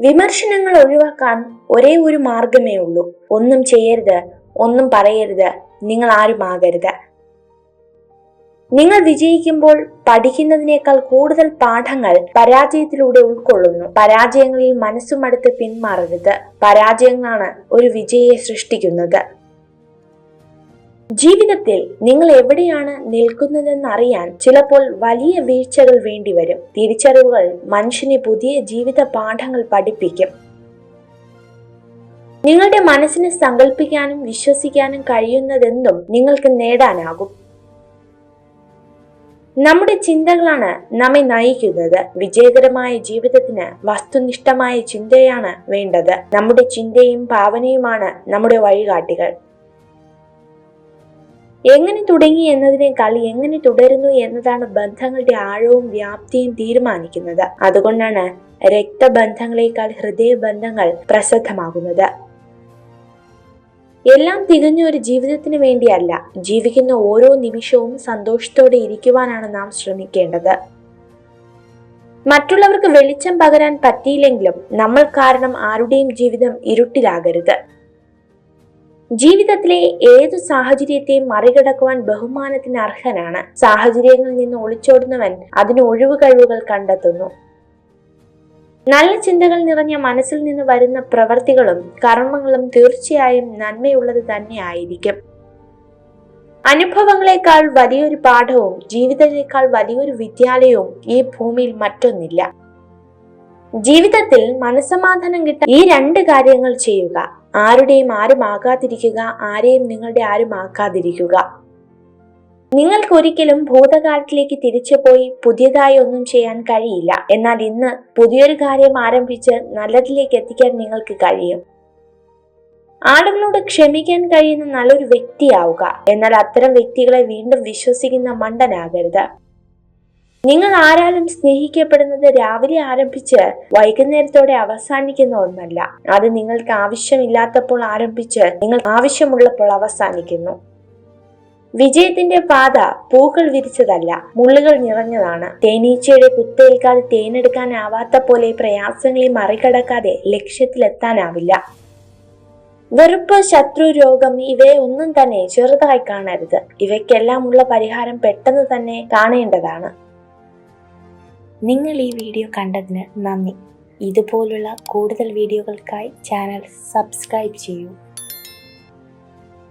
വിമർശനങ്ങൾ ഒഴിവാക്കാൻ ഒരേ ഒരു മാർഗമേ ഉള്ളൂ. ഒന്നും ചെയ്യരുത്, ഒന്നും പറയരുത്, നിങ്ങൾ ആരുമാകരുത്. നിങ്ങൾ വിജയിക്കുമ്പോൾ പഠിക്കുന്നതിനേക്കാൾ കൂടുതൽ പാഠങ്ങൾ പരാജയത്തിലൂടെ ഉൾക്കൊള്ളുന്നു. പരാജയങ്ങളിൽ മനസ്സുമടുത്ത് പിന്മാറരുത്. പരാജയങ്ങളാണ് ഒരു വിജയിയെ സൃഷ്ടിക്കുന്നത്. ജീവിതത്തിൽ നിങ്ങൾ എവിടെയാണ് നിൽക്കുന്നതെന്നറിയാൻ ചിലപ്പോൾ വലിയ വീഴ്ചകൾ വേണ്ടിവരും. തിരിച്ചറിവുകൾ മനുഷ്യനെ പുതിയ ജീവിത പാഠങ്ങൾ പഠിപ്പിക്കും. നിങ്ങളുടെ മനസ്സിനെ സങ്കല്പിക്കാനും വിശ്വസിക്കാനും കഴിയുന്നതെന്തും നിങ്ങൾക്ക് നേടാനാകും. നമ്മുടെ ചിന്തകളാണ് നമ്മെ നയിക്കുന്നത്. വിജയകരമായ ജീവിതത്തിന് വസ്തുനിഷ്ഠമായ ചിന്തയാണ് വേണ്ടത്. നമ്മുടെ ചിന്തയും ഭാവനയുമാണ് നമ്മുടെ വഴികാട്ടികൾ. എങ്ങനെ തുടങ്ങി എന്നതിനേക്കാൾ എങ്ങനെ തുടരുന്നു എന്നതാണ് ബന്ധങ്ങളുടെ ആഴവും വ്യാപ്തിയും തീരുമാനിക്കുന്നത്. അതുകൊണ്ടാണ് രക്തബന്ധങ്ങളെക്കാൾ ഹൃദയബന്ധങ്ങൾ പ്രസിദ്ധമാകുന്നത്. എല്ലാം തികഞ്ഞ ഒരു ജീവിതത്തിന് വേണ്ടിയല്ല, ജീവിക്കുന്ന ഓരോ നിമിഷവും സന്തോഷത്തോടെ ഇരിക്കുവാനാണ് നാം ശ്രമിക്കേണ്ടത്. മറ്റുള്ളവർക്ക് വെളിച്ചം പകരാൻ പറ്റിയില്ലെങ്കിലും നമ്മൾ കാരണം ആരുടെയും ജീവിതം ഇരുട്ടിലാകരുത്. ജീവിതത്തിലെ ഏതു സാഹചര്യത്തെയും മറികടക്കുവാൻ ബഹുമാനത്തിന് അർഹനാണ്. സാഹചര്യങ്ങളിൽ നിന്ന് ഒളിച്ചോടുന്നവൻ അതിന് ഒഴിവ് കഴിവുകൾ കണ്ടെത്തുന്നു. നല്ല ചിന്തകൾ നിറഞ്ഞ മനസ്സിൽ നിന്ന് വരുന്ന പ്രവർത്തികളും കർമ്മങ്ങളും തീർച്ചയായും നന്മയുള്ളത് തന്നെ ആയിരിക്കും. അനുഭവങ്ങളെക്കാൾ വലിയൊരു പാഠവും ജീവിതത്തെക്കാൾ വലിയൊരു വിദ്യാലയവും ഈ ഭൂമിയിൽ മറ്റൊന്നില്ല. ജീവിതത്തിൽ മനസ്സമാധാനം കിട്ടാൻ ഈ രണ്ട് കാര്യങ്ങൾ ചെയ്യുക. ആരുടെയും ആരുമാകാതിരിക്കുക, ആരെയും നിങ്ങളുടെ ആരുമാക്കാതിരിക്കുക. നിങ്ങൾക്കൊരിക്കലും ഭൂതകാലത്തിലേക്ക് തിരിച്ചു പോയി പുതിയതായി ഒന്നും ചെയ്യാൻ കഴിയില്ല. എന്നാൽ ഇന്ന് പുതിയൊരു കാര്യം ആരംഭിച്ച് നല്ലതിലേക്ക് എത്തിക്കാൻ നിങ്ങൾക്ക് കഴിയും. ആളുകളോട് ക്ഷമിക്കാൻ കഴിയുന്ന നല്ലൊരു വ്യക്തിയാവുക. എന്നാൽ അത്തരം വ്യക്തികളെ വീണ്ടും വിശ്വസിക്കുന്ന മണ്ടനാകരുത്. നിങ്ങൾ ആരാലും സ്നേഹിക്കപ്പെടുന്നത് രാവിലെ ആരംഭിച്ച് വൈകുന്നേരത്തോടെ അവസാനിക്കുന്ന ഒന്നല്ല. അത് നിങ്ങൾക്ക് ആവശ്യമില്ലാത്തപ്പോൾ ആരംഭിച്ച് നിങ്ങൾ ആവശ്യമുള്ളപ്പോൾ അവസാനിക്കുന്നു. വിജയത്തിന്റെ പാത പൂക്കൾ വിരിച്ചതല്ല, മുള്ളുകൾ നിറഞ്ഞതാണ്. തേനീച്ചയുടെ കുത്തേൽക്കാതെ തേനെടുക്കാനാവാത്ത പോലെ പ്രയാസങ്ങളെ മറികടക്കാതെ ലക്ഷ്യത്തിലെത്താനാവില്ല. വെറുപ്പ്, ശത്രു, രോഗം ഇവയെ ഒന്നും തന്നെ ചെറുതായി കാണരുത്. ഇവയ്ക്കെല്ലാം ഉള്ള പരിഹാരം പെട്ടെന്ന് തന്നെ കാണേണ്ടതാണ്. നിങ്ങൾ ഈ വീഡിയോ കണ്ടതിന് നന്ദി. ഇതുപോലുള്ള കൂടുതൽ വീഡിയോകൾക്കായി ചാനൽ സബ്സ്ക്രൈബ് ചെയ്യൂ.